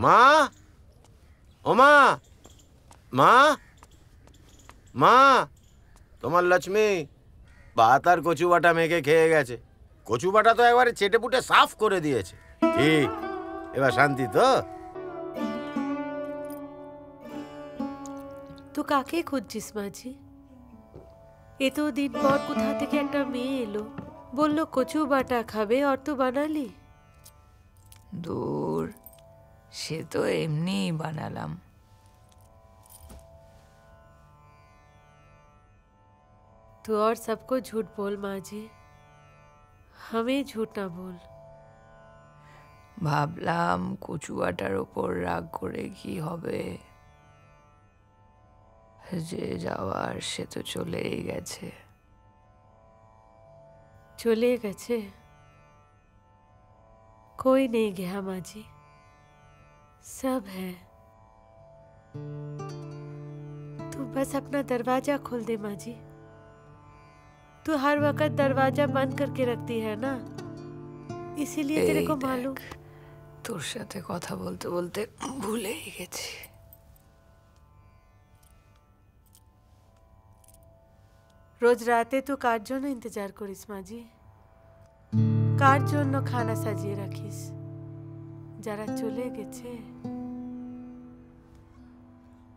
মা, ও মা, মা, মা, তোমার লক্ষ্মী ভাত আর কচু বাটা মেখে খেয়ে গেছে। কচু বাটা তো একবারে চেটে পুটে সাফ করে দিয়েছে। ঠিক, এবার শান্তি তো? তো কাকে খুঁজছিস মাঝি? এতদিন পর কোথা থেকে একটা মেয়ে এলো, বললো কচু বাটা খাবে, আর তো বানালি? দূর, সে তো এমনি বানালাম। तू और सबको झूठ बोल माजी, हमें झूठ ना बोल। ভাবলাম কচু বাটার ওপর রাগ করে কি হবে, যে যাওয়ার সে তো চলেই গেছে। चले गए? कोई नहीं गया माजी, सब है। तू बस अपना दरवाजा खोल दे माजी। तू हर वक्त दरवाजा बंद करके रखती है ना, इसीलिए तेरे को मालूम। তোর সাথে কথা বলতে বলতে ভুলেই গেছি। रोज राते तू कार जोनो इंतजार करिस माजी, कार जोनो खाना साजिए राखिस যারা চলে গেছে।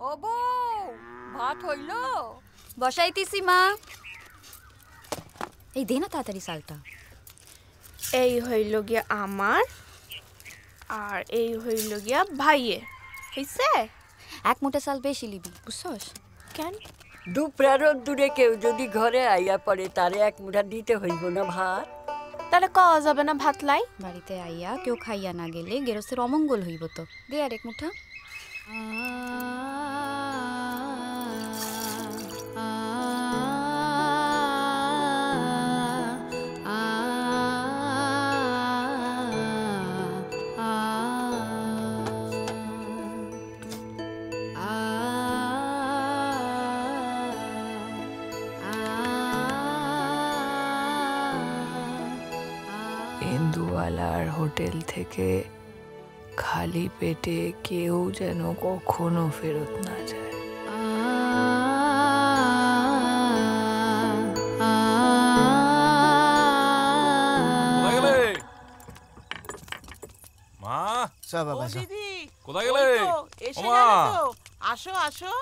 ও বউ, ভাত হইল? বসাইতেছি মা। এই দে না তাড়াতাড়ি চালটা। এই হইল গিয়া আমার, আর এই হইল গিয়া ভাইয়ের। হইছে? এক মুঠা চাল বেশি লিবি, বুঝছস? কেন? দুপুরের দূরে কেউ যদি ঘরে আইয়া পড়ে তারে এক মুঠা দিতে হইব না ভাত? তাহলে কওয়া যাবে না ভাত লাই? বাড়িতে আইয়া কেউ খাইয়া না গেলে গেরস্তের অমঙ্গল হইব তো। দে আর এক মুঠা। ইন্দুওয়ালার হোটেল থেকে খালি পেটে কেউ যেন কখনো ফেরত না যায়। মা, ও দিদি, কোথায় গেলে? এসে গেলে তো। আসো আসো।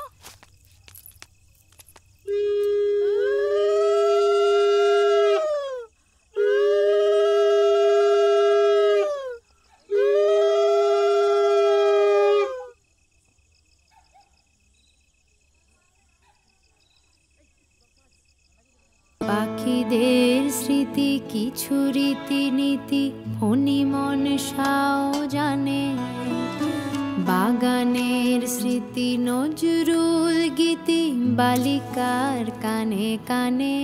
পাখিদের স্মৃতি কিছু রীতিনীতি ফণি মন সাও জানে, বাগানের স্মৃতি নজরুল গীতি বালিকার কানে কানে।